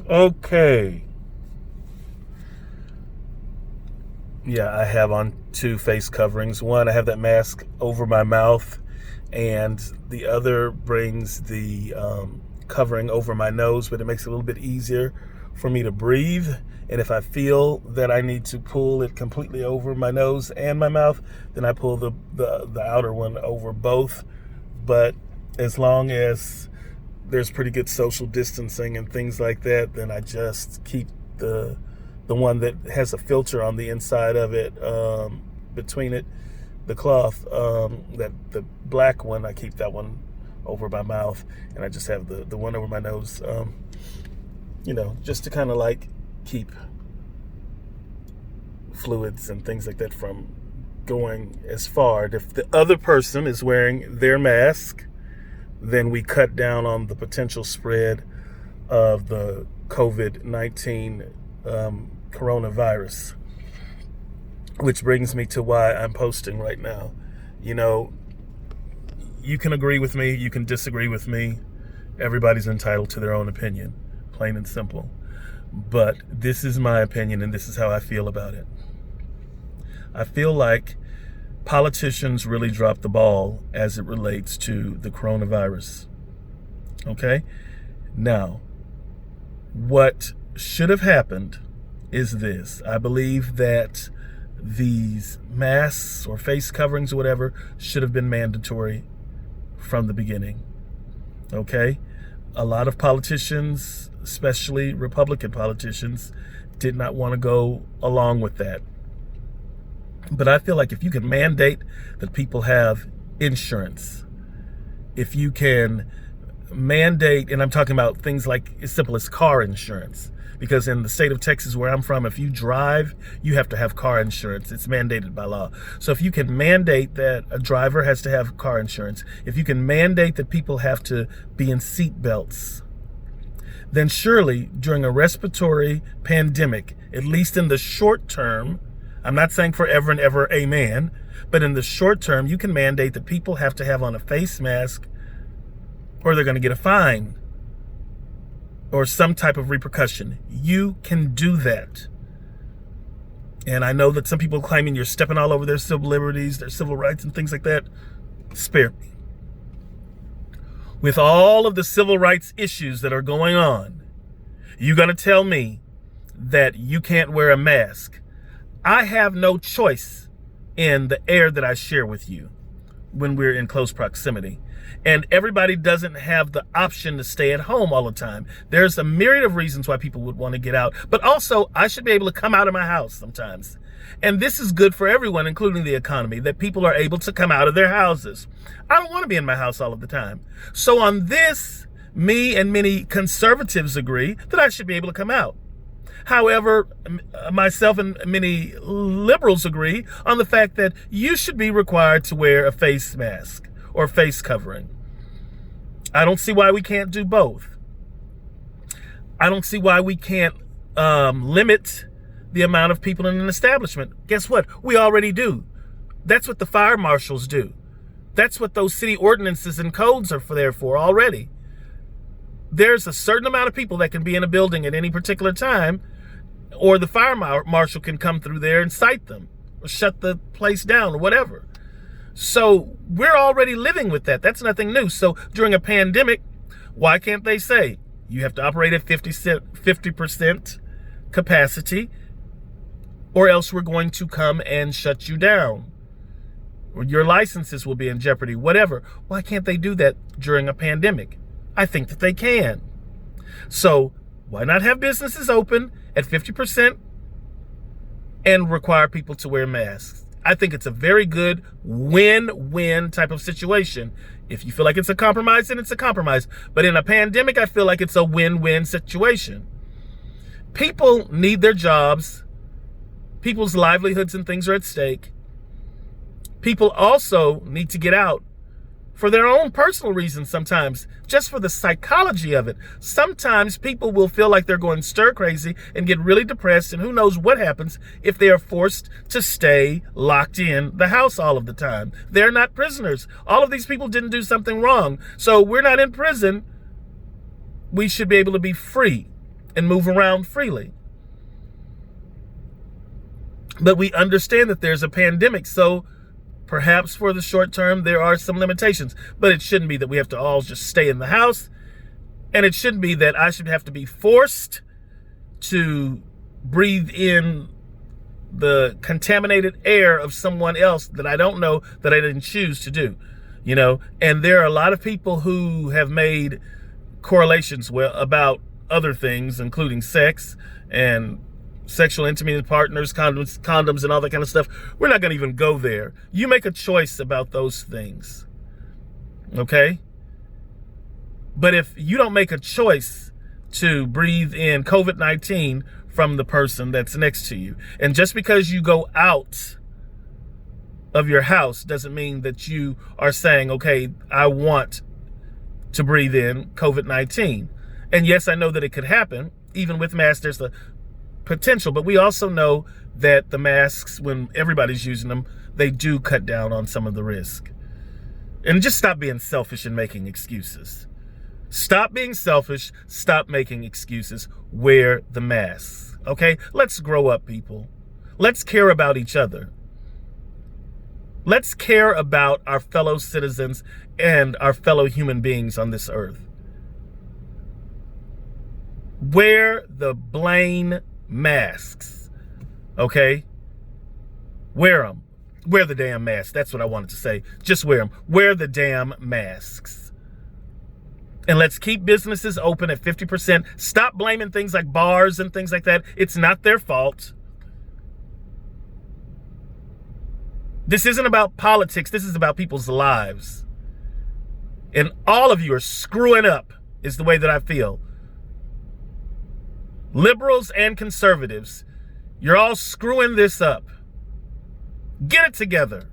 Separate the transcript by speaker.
Speaker 1: Okay. Yeah, I have on two face coverings. One, I have that mask over my mouth, and the other brings the covering over my nose, but it makes it a little bit easier for me to breathe. And if I feel that I need to pull it completely over my nose and my mouth, then I pull the outer one over both. But as long as there's pretty good social distancing and things like that, then I just keep the one that has a filter on the inside of it, between it, the cloth, that the black one, I keep that one over my mouth, and I just have the one over my nose, just to kind of like keep fluids and things like that from going as far. If the other person is wearing their mask, then we cut down on the potential spread of the COVID-19 coronavirus, which brings me to why I'm posting right now. You can agree with me, you can disagree with me. Everybody's entitled to their own opinion, plain and simple. But this is my opinion, and this is how I feel about it. I feel like politicians really dropped the ball as it relates to the coronavirus. Okay? Now, what should have happened is this. I believe that these masks or face coverings or whatever should have been mandatory from the beginning. Okay? A lot of politicians, especially Republican politicians, did not want to go along with that. But I feel like if you can mandate that people have insurance, if you can mandate, and I'm talking about things like as simple as car insurance, because in the state of Texas where I'm from, if you drive, you have to have car insurance. It's mandated by law. So if you can mandate that a driver has to have car insurance, if you can mandate that people have to be in seat belts, then surely during a respiratory pandemic, at least in the short term, I'm not saying forever and ever, amen, but in the short term, you can mandate that people have to have on a face mask or they're going to get a fine or some type of repercussion. You can do that. And I know that some people are claiming you're stepping all over their civil liberties, their civil rights and things like that. Spare me. With all of the civil rights issues that are going on, you going to tell me that you can't wear a mask? I have no choice in the air that I share with you when we're in close proximity. And everybody doesn't have the option to stay at home all the time. There's a myriad of reasons why people would want to get out. But also, I should be able to come out of my house sometimes. And this is good for everyone, including the economy, that people are able to come out of their houses. I don't want to be in my house all of the time. So on this, me and many conservatives agree that I should be able to come out. However, myself and many liberals agree on the fact that you should be required to wear a face mask or face covering. I don't see why we can't do both. I don't see why we can't limit the amount of people in an establishment. Guess what? We already do. That's what the fire marshals do. That's what those city ordinances and codes are there for already. There's a certain amount of people that can be in a building at any particular time, or the fire marshal can come through there and cite them or shut the place down or whatever. So we're already living with that. That's nothing new. So during a pandemic, why can't they say you have to operate at 50% capacity or else we're going to come and shut you down? Or your licenses will be in jeopardy, whatever. Why can't they do that during a pandemic? I think that they can. So why not have businesses open at 50% and require people to wear masks? I think it's a very good win-win type of situation. If you feel like it's a compromise, then it's a compromise. But in a pandemic, I feel like it's a win-win situation. People need their jobs. People's livelihoods and things are at stake. People also need to get out for their own personal reasons sometimes, just for the psychology of it. Sometimes people will feel like they're going stir crazy and get really depressed, and who knows what happens if they are forced to stay locked in the house all of the time. They're not prisoners. All of these people didn't do something wrong. So we're not in prison we should be able to be free and move around freely. But we understand that there's a pandemic, so perhaps for the short term there are some limitations. But it shouldn't be that we have to all just stay in the house, and it shouldn't be that I should have to be forced to breathe in the contaminated air of someone else that I don't know, that I didn't choose to do, you know. And there are a lot of people who have made correlations about other things, including sex and sexual intimacy with partners, condoms and all that kind of stuff. We're not going to even go there. You make a choice about those things, okay? But if you don't make a choice to breathe in COVID-19 from the person that's next to you, and just because you go out of your house doesn't mean that you are saying, okay, I want to breathe in COVID-19. And yes, I know that it could happen. Even with masks, there's the potential, but we also know that the masks, when everybody's using them, they do cut down on some of the risk. And just stop being selfish and making excuses. Stop being selfish. Stop making excuses. Wear the masks. Okay? Let's grow up, people. Let's care about each other. Let's care about our fellow citizens and our fellow human beings on this earth. Wear the Blaine masks. Okay? Wear them. Wear the damn masks. That's what I wanted to say. Just wear them. Wear the damn masks. And let's keep businesses open at 50%. Stop blaming things like bars and things like that. It's not their fault. This isn't about politics. This is about people's lives. And all of you are screwing up, is the way that I feel. Liberals and conservatives, you're all screwing this up. Get it together.